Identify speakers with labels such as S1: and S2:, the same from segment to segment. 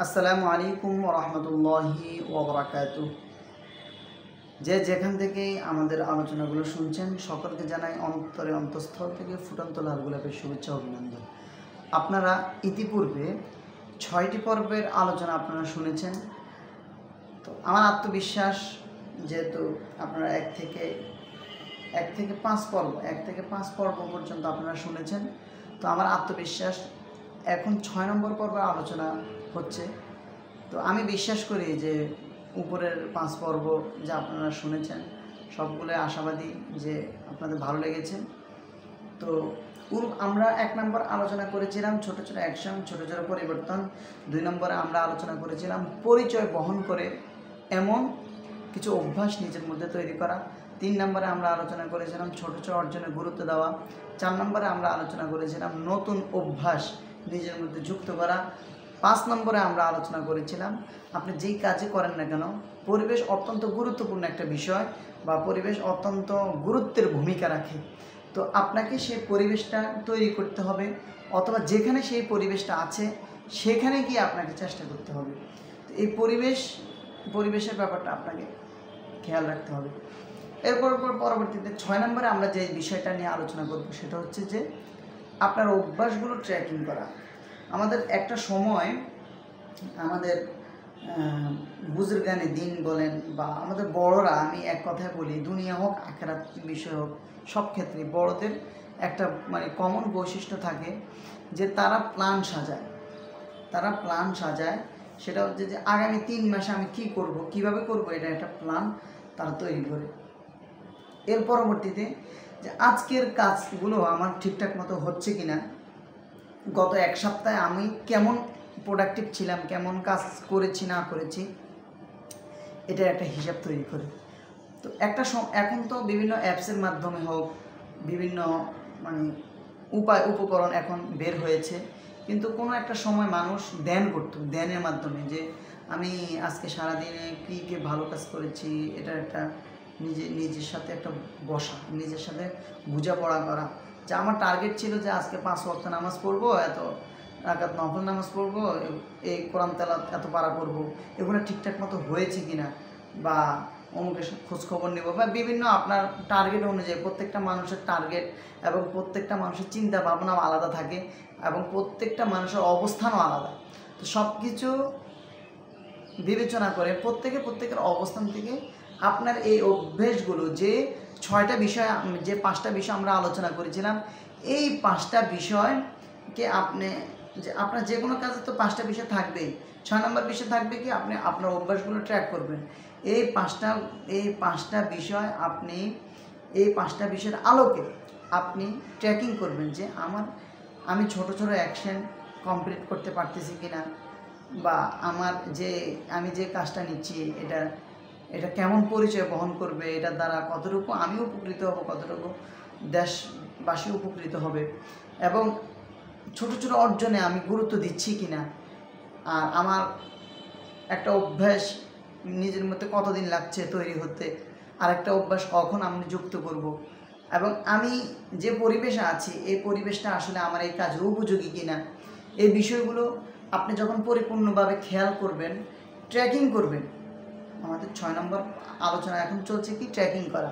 S1: আসসালামু আলাইকুম ওয়া রাহমাতুল্লাহি ওয়া বারাকাতুহু। যে যেখান থেকে আমাদের আলোচনাগুলো শুনছেন সকলকে জানাই অন্তরে অন্তঃস্থল থেকে ফুটন্ত লাল গোলাপের শুভেচ্ছা অভিনন্দন। আপনারা ইতিপূর্বে ৬টি পর্বের আলোচনা আপনারা শুনেছেন। তো আমার আত্মবিশ্বাস, যেহেতু আপনারা এক থেকে পাঁচ পর্ব পর্যন্ত আপনারা শুনেছেন, তো আমার আত্মবিশ্বাস এখন ৬ নম্বর পর্বের আলোচনা হচ্ছে। তো আমি বিশ্বাস করি যে উপরের ৫ পর্ব যা আপনারা শুনেছেন সবগুলো আশাবাদী যে আপনাদের ভালো লেগেছে। তো আমরা ১ নম্বর আলোচনা করেছিলাম ছোট ছোট অ্যাকশন, ছোট ছোট পরিবর্তন। ২ নম্বরে আমরা আলোচনা করেছিলাম পরিচয় বহন করে এমন কিছু অভ্যাস নিজের মধ্যে তৈরি করা। ৩ নম্বরে আমরা আলোচনা করেছিলাম ছোট ছোট অর্জনে গুরুত্ব দেওয়া। ৪ নম্বরে আমরা আলোচনা করেছিলাম নতুন অভ্যাস নিজের মধ্যে যুক্ত করা। ৫ নম্বরে আমরা আলোচনা করেছিলাম আপনি যেই কাজই করেন না কেন পরিবেশ অত্যন্ত গুরুত্বপূর্ণ একটা বিষয়, বা পরিবেশ অত্যন্ত গুরুত্বের ভূমিকা রাখে। তো আপনাকে সেই পরিবেশটা তৈরি করতে হবে, অথবা যেখানে সেই পরিবেশটা আছে সেখানে গিয়ে আপনাকে চেষ্টা করতে হবে। তো এই পরিবেশের ব্যাপারটা আপনাকে খেয়াল রাখতে হবে। এরপর পরবর্তীতে ৬ নম্বরে আমরা যে বিষয়টা নিয়ে আলোচনা করব সেটা হচ্ছে যে আপনার অভ্যাসগুলো ট্র্যাকিং করা। আমাদের একটা সময় আমাদের বুজুর্গানে দিন বলেন বা আমাদের বড়রা, আমি এক কথায় বলি দুনিয়া হোক আখিরাত বিষয় হোক সব ক্ষেত্রে বড়দের একটা কমন বৈশিষ্ট্য থাকে যে তারা প্ল্যান সাজায়। সেটা হচ্ছে যে আগামী ৩ মাসে আমি কী করব, কিভাবে করব, এটা একটা প্ল্যান তারা তৈরি করে। এর পরবর্তীতে যে আজকের কাজগুলো আমার ঠিকঠাক মতো হচ্ছে কিনা, গত ১ সপ্তাহে আমি কেমন প্রোডাক্টিভ ছিলাম, কেমন কাজ করেছি না করেছি, এটা একটা হিসাব তৈরি করে। তো এখন তো বিভিন্ন অ্যাপসের মাধ্যমে হোক, বিভিন্ন উপকরণ এখন বের হয়েছে, কিন্তু কোনো একটা সময় মানুষ ধ্যান করত, ধ্যানের মাধ্যমে যে আমি আজকে সারাদিনে কী ভালো কাজ করেছি, এটা একটা নিজের সাথে একটা বসা, নিজের সাথে বোঝাপড়া করা। যে আমার টার্গেট ছিল যে আজকে 5 ওয়াক্ত নামাজ পড়বো, এত রাকাত নফল নামাজ পড়বো, এই কোরআন তেলাওয়াত এত পারা করবো, এগুলো ঠিকঠাক মতো হয়েছে কিনা, বা অমুকের খোঁজখবর নেব, বা বিভিন্ন আপনার টার্গেট অনুযায়ী প্রত্যেকটা মানুষের টার্গেট এবং প্রত্যেকটা মানুষের চিন্তা ভাবনাও আলাদা থাকে এবং প্রত্যেকটা মানুষের অবস্থানও আলাদা। তো সব কিছু বিবেচনা করে প্রত্যেকের অবস্থান থেকে আপনার এই অভ্যেসগুলো, যে 6টা বিষয়, যে 5টা বিষয় আমরা আলোচনা করেছিলাম, এই 5টা বিষয়কে আপনার যে কোনো কাজে তো 5টা বিষয় থাকবেই। 6 নম্বর বিষয় থাকবে কি, আপনি আপনার অভ্যাসগুলো ট্র্যাক করবেন। এই 5টা বিষয় এই 5টা বিষয়ের আলোকে আপনি ট্র্যাকিং করবেন যে আমি ছোট ছোট অ্যাকশন কমপ্লিট করতে পারতেছি কিনা, বা আমি যে কাজটা নিচ্ছি এটা কেমন পরিচয় বহন করবে, এটার দ্বারা কতটুকু আমি উপকৃত হব, কতটুকু দেশবাসী উপকৃত হবে, এবং ছোট ছোট অর্জনে আমি গুরুত্ব দিচ্ছি কিনা, আর আমার একটা অভ্যাস নিজের মধ্যে কতদিন লাগছে তৈরি হতে, আর একটা অভ্যাস কখন আমি যুক্ত করব, এবং আমি যে পরিবেশে আছি এই পরিবেশটা আসলে আমার এই কাজের উপযোগী কিনা, এই বিষয়গুলো আপনি যখন পরিপূর্ণভাবে খেয়াল করবেন, ট্র্যাকিং করবেন। আমাদের 6 নম্বর আলোচনা এখন চলছে কি, ট্র্যাকিং করা।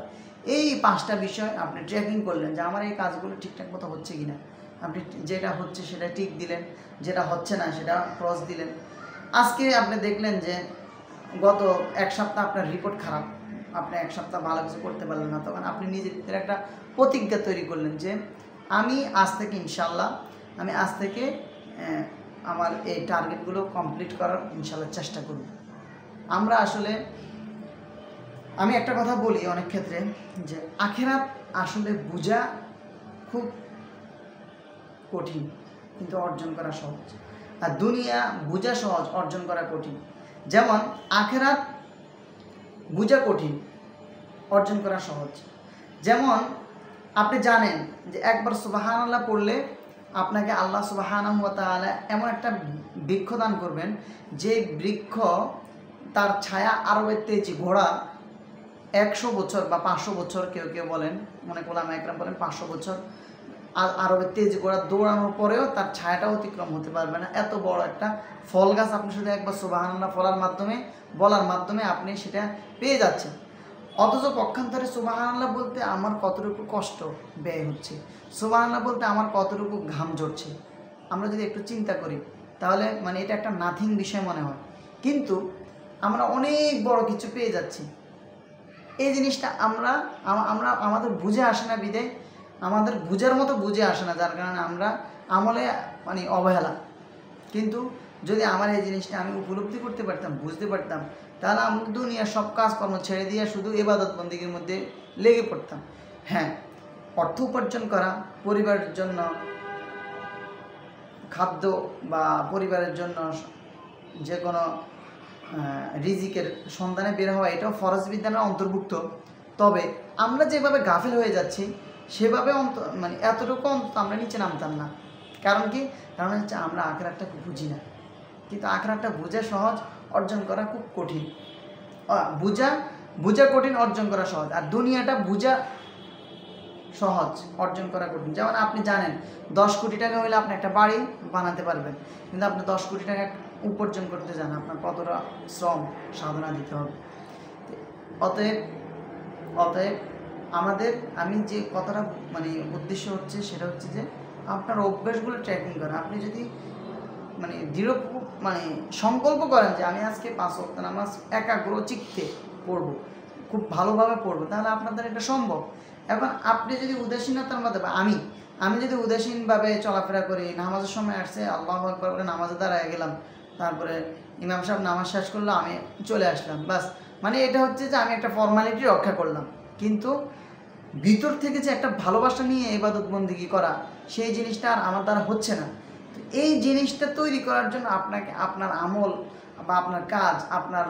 S1: এই 5টা বিষয় আপনি ট্র্যাকিং করলেন যে আমার এই কাজগুলো ঠিকঠাক মতো হচ্ছে কিনা, আপনি যেটা হচ্ছে সেটা টিক দিলেন, যেটা হচ্ছে না সেটা ক্রস দিলেন। আজকে আপনি দেখলেন যে গত 1 সপ্তাহ আপনার রিপোর্ট খারাপ, আপনি 1 সপ্তাহ ভালো কিছু করতে পারলেন না, তখন আপনি নিজের ভিতরে একটা প্রতিজ্ঞা তৈরি করলেন যে আমি আজ থেকে ইনশাল্লাহ আমার এই টার্গেটগুলো কমপ্লিট করার ইনশাল্লাহ চেষ্টা করব। আমি একটা কথা বলি অনেক ক্ষেত্রে যে আখিরাত আসলে বোঝা খুব কঠিন, কিন্তু অর্জন করা সহজ। আর দুনিয়া বোঝা সহজ, অর্জন করা কঠিন। যেমন আখিরাত বোঝা কঠিন, অর্জন করা সহজ। যেমন আপনি জানেন যে একবার সুবহানাল্লাহ পড়লে আপনাকে আল্লাহ সুবহানাহু ওয়া তাআলা এমন একটা বৃক্ষ দান করবেন, যে বৃক্ষ তার ছায়া আরবের তেজি ঘোড়া 100 বছর বা 500 বছর, কেউ বলেন, অনেক ওলামা একরাম বলেন 500 বছর আরবের তেজ ঘোড়া দৌড়ানোর পরেও তার ছায়াটা অতিক্রম হতে পারবে না। এত বড় একটা ফল গাছ আপনি শুধু একবার সুবহানাল্লাহ বলার মাধ্যমে আপনি সেটা পেয়ে যাচ্ছেন। অথচ পক্ষান্তরে সুবহানাল্লাহ বলতে আমার কতটুকু কষ্ট ব্যয় হচ্ছে, সুবহানাল্লাহ বলতে আমার কতটুকু ঘাম ঝরছে, আমরা যদি একটু চিন্তা করি তাহলে মানে এটা একটা নাথিং বিষয় মনে হয়, কিন্তু আমরা অনেক বড় কিছু পেয়ে যাচ্ছি। এই জিনিসটা আমরা আমাদের বুঝে আসে না, বিদায় আমাদের বুঝার মতো বুঝে আসে না, যার কারণে আমরা আমলে মানে অবহেলা। কিন্তু যদি আমার এই জিনিসটা আমি উপলব্ধি করতে পারতাম, বুঝতে পারতাম, তাহলে আমি দুনিয়ার সব কাজকর্ম ছেড়ে দিয়ে শুধু ইবাদত বন্দেগীর মধ্যে লেগে পড়তাম। হ্যাঁ, অর্থ উপার্জন করা, পরিবারের জন্য খাদ্য বা পরিবারের জন্য যে কোনো রিজিকের সন্ধানে বের হওয়া, এটাও ফরজ বিধানের অন্তর্ভুক্ত। তবে আমরা যেভাবে গাফিল হয়ে যাচ্ছি সেভাবে মানে এতটুকু আমরা নিচে নামতাম না। কারণ কি? কারণ হচ্ছে আমরা আখিরাতটা বুঝি না। কিন্তু আখিরাতটা বোঝা সহজ, অর্জন করা খুব কঠিন। বোঝা কঠিন, অর্জন করা সহজ। আর দুনিয়াটা বোঝা সহজ, অর্জন করা কঠিন। যেমন আপনি জানেন 10 কোটি টাকা হলে আপনি একটা বাড়ি বানাতে পারবেন, কিন্তু আপনি 10 কোটি টাকা উপার্জন করতে যান, আপনার কতটা শ্রম সাধনা দিতে হবে। অতএব আমি যে কথাটা মানে উদ্দেশ্য হচ্ছে সেটা হচ্ছে যে আপনার অভ্যাসগুলো ট্র্যাকিং করা। আপনি যদি মানে দৃঢ় মানে সংকল্প করেন যে আমি আজকে 5 ওয়াক্ত নামাজ একাগ্র চিত্তে পড়বো, খুব ভালোভাবে পড়বো, তাহলে আপনাদের এটা সম্ভব। এখন আপনি যদি উদাসীনতার মধ্যে আমি যদি উদাসীনভাবে চলাফেরা করি, নামাজের সময় আসছে আল্লাহু আকবার করে নামাজে দাঁড়ায় গেলাম, তারপরে ইমাম সাহেব নামাজ শেষ করলো, আমি চলে আসলাম, বাস, মানে এটা হচ্ছে যে আমি একটা ফর্মালিটি রক্ষা করলাম। কিন্তু ভিতর থেকে যে একটা ভালোবাসা নিয়ে ইবাদত বন্দেগী করা, সেই জিনিসটা আর আমার দ্বারা হচ্ছে না। তো এই জিনিসটা তৈরি করার জন্য আপনাকে আপনার আমল বা আপনার কাজ, আপনার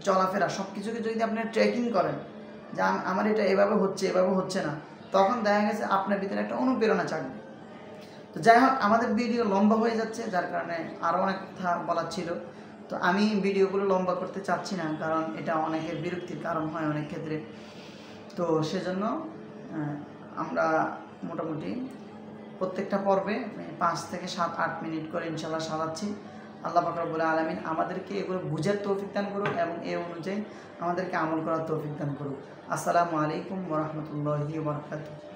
S1: চলাফেরা সব কিছুকে যদি আপনি ট্র্যাকিং করেন যে আমার এটা এভাবে হচ্ছে না, তখন দেখা গেছে আপনার ভিতরে একটা অনুপ্রেরণা জাগবে। তো যাই হোক, আমাদের ভিডিও লম্বা হয়ে যাচ্ছে, যার কারণে আরও অনেক কথা বলার ছিল। তো আমি ভিডিওগুলো লম্বা করতে চাচ্ছি না, কারণ এটা অনেকের বিরক্তির কারণ হয় অনেক ক্ষেত্রে। তো সেজন্য আমরা মোটামুটি প্রত্যেকটা পর্বে 5 থেকে 7-8 মিনিট করে ইনশাআল্লাহ সাজাচ্ছি। আল্লাহ পাক রব্বুল আলামিন আমাদেরকে এগুলো বুঝার তৌফিক দান করুক এবং এই অনুযায়ী আমাদেরকে আমল করার তৌফিক দান করুক। আসসালামু আলাইকুম ওয়া রাহমাতুল্লাহি ওয়া বারাকাতুহু।